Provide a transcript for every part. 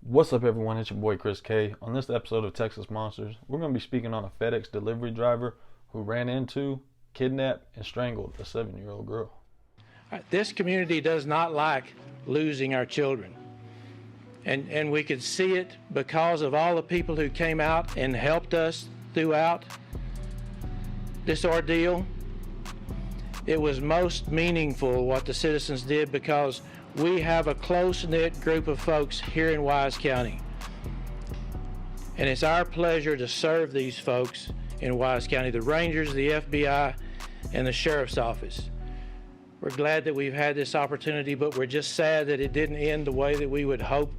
What's up, everyone? It's your boy Chris K. On this episode of Texas Monsters, we're going to be speaking on a FedEx delivery driver who ran into, kidnapped, and strangled a 7-year-old girl. This community does not like losing our children. And we could see it because of all the people who came out and helped us throughout this ordeal. It was most meaningful what the citizens did because we have a close-knit group of folks here in Wise County. And it's our pleasure to serve these folks in Wise County, the Rangers, the FBI, and the Sheriff's Office. We're glad that we've had this opportunity, but we're just sad that it didn't end the way that we would hope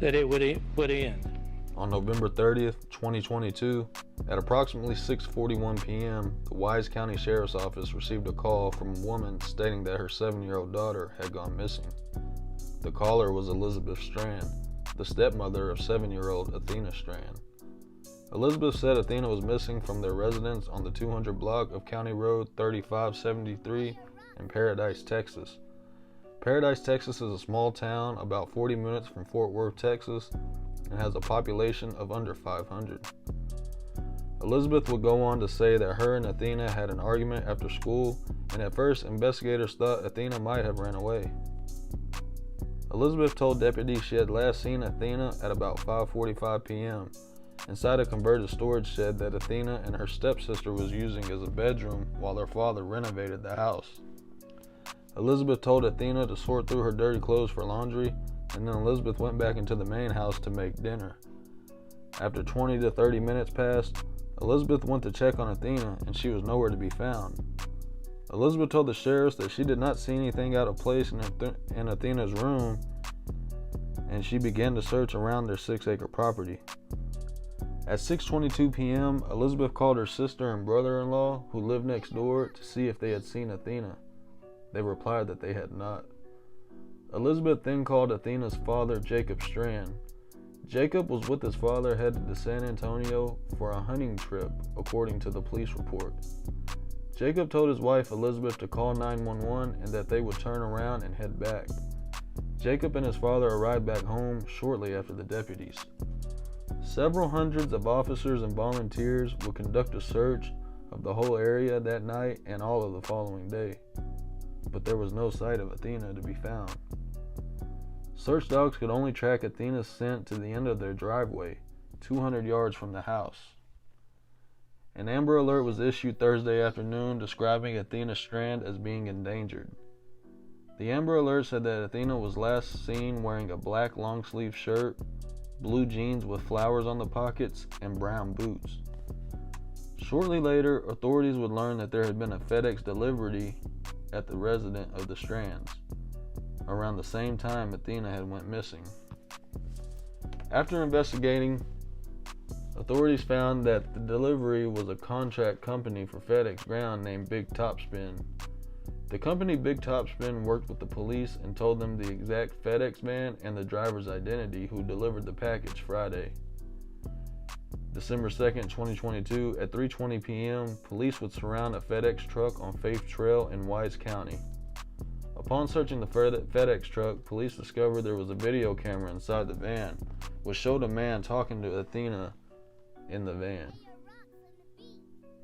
that it would end. On November 30th, 2022, at approximately 6:41 p.m., the Wise County Sheriff's Office received a call from a woman stating that her 7-year-old daughter had gone missing. The caller was Elizabeth Strand, the stepmother of 7-year-old Athena Strand. Elizabeth said Athena was missing from their residence on the 200 block of County Road 3573 in Paradise, Texas. Paradise, Texas is a small town about 40 minutes from Fort Worth, Texas, and has a population of under 500. Elizabeth would go on to say that her and Athena had an argument after school, and at first investigators thought Athena might have ran away. Elizabeth told deputies she had last seen Athena at about 5:45 p.m. inside a converted storage shed that Athena and her stepsister was using as a bedroom while their father renovated the house. Elizabeth told Athena to sort through her dirty clothes for laundry, and then Elizabeth went back into the main house to make dinner. After 20 to 30 minutes passed, Elizabeth went to check on Athena, and she was nowhere to be found. Elizabeth told the sheriffs that she did not see anything out of place in Athena's room, and she began to search around their 6-acre property. At 6:22 p.m., Elizabeth called her sister and brother-in-law, who lived next door, to see if they had seen Athena. They replied that they had not. Elizabeth then called Athena's father, Jacob Strand. Jacob was with his father headed to San Antonio for a hunting trip, according to the police report. Jacob told his wife Elizabeth to call 911 and that they would turn around and head back. Jacob and his father arrived back home shortly after the deputies. Several hundreds of officers and volunteers would conduct a search of the whole area that night and all of the following day, but there was no sight of Athena to be found. Search dogs could only track Athena's scent to the end of their driveway, 200 yards from the house. An Amber Alert was issued Thursday afternoon describing Athena Strand as being endangered. The Amber Alert said that Athena was last seen wearing a black long-sleeve shirt, blue jeans with flowers on the pockets, and brown boots. Shortly later, authorities would learn that there had been a FedEx delivery at the residence of the Strands, around the same time Athena had went missing. After investigating, authorities found that the delivery was a contract company for FedEx Ground named Big Topspin. The company Big Topspin worked with the police and told them the exact FedEx van and the driver's identity who delivered the package Friday. December 2nd, 2022, at 3:20 p.m., police would surround a FedEx truck on Faith Trail in Wise County. Upon searching the FedEx truck, police discovered there was a video camera inside the van, which showed a man talking to Athena in the van.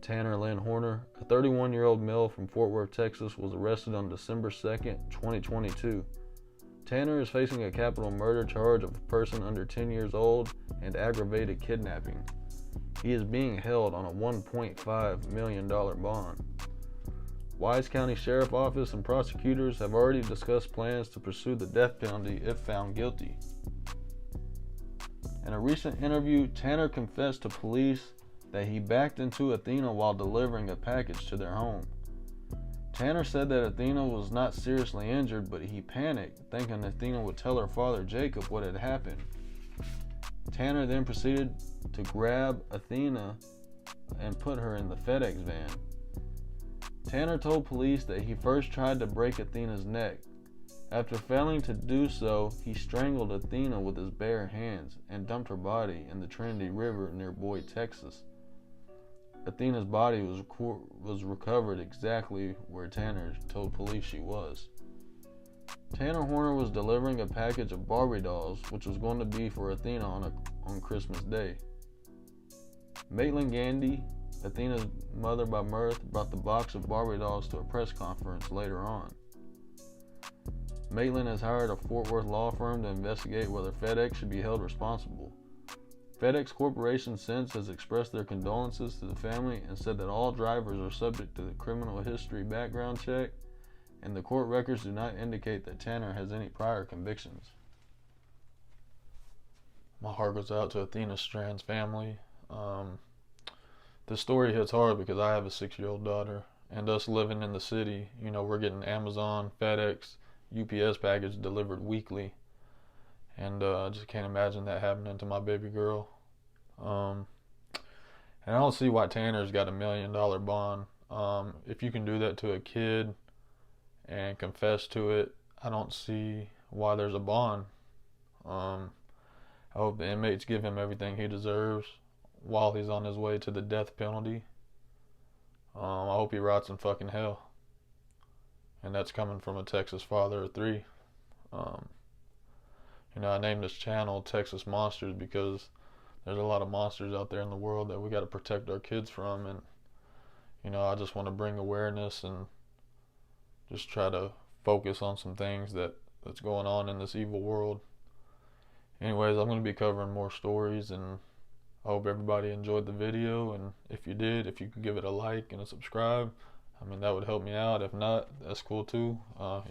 Tanner Lynn Horner, a 31-year-old male from Fort Worth, Texas, was arrested on December 2nd, 2022. Tanner is facing a capital murder charge of a person under 10 years old and aggravated kidnapping. He is being held on a $1.5 million bond. Wise County Sheriff's Office and prosecutors have already discussed plans to pursue the death penalty if found guilty. In a recent interview, Tanner confessed to police that he backed into Athena while delivering a package to their home. Tanner said that Athena was not seriously injured, but he panicked, thinking Athena would tell her father Jacob what had happened. Tanner then proceeded to grab Athena and put her in the FedEx van. Tanner told police that he first tried to break Athena's neck. After failing to do so, he strangled Athena with his bare hands and dumped her body in the Trinity River near Boyd, Texas. Athena's body was recovered exactly where Tanner told police she was. Tanner Horner was delivering a package of Barbie dolls, which was going to be for Athena on Christmas Day. Maitland Gandy, Athena's mother by birth, brought the box of Barbie dolls to a press conference later on. Maitland has hired a Fort Worth law firm to investigate whether FedEx should be held responsible. FedEx Corporation since has expressed their condolences to the family and said that all drivers are subject to the criminal history background check, and the court records do not indicate that Tanner has any prior convictions. My heart goes out to Athena Strand's family. This story hits hard because I have a 6-year-old daughter, and us living in the city, we're getting Amazon, FedEx, UPS package delivered weekly, and I just can't imagine that happening to my baby girl. And I don't see why Tanner's got $1 million bond. If you can do that to a kid and confess to it, I don't see why there's a bond. I hope the inmates give him everything he deserves while he's on his way to the death penalty. I hope he rots in fucking hell. And that's coming from a Texas father of 3. I named this channel Texas Monsters because there's a lot of monsters out there in the world that we got to protect our kids from, and I just want to bring awareness and just try to focus on some things that's going on in this evil world. Anyways, I'm going to be covering more stories, and I hope everybody enjoyed the video, and if you did, if you could give it a like and a subscribe, that would help me out. If not, that's cool too. Y'all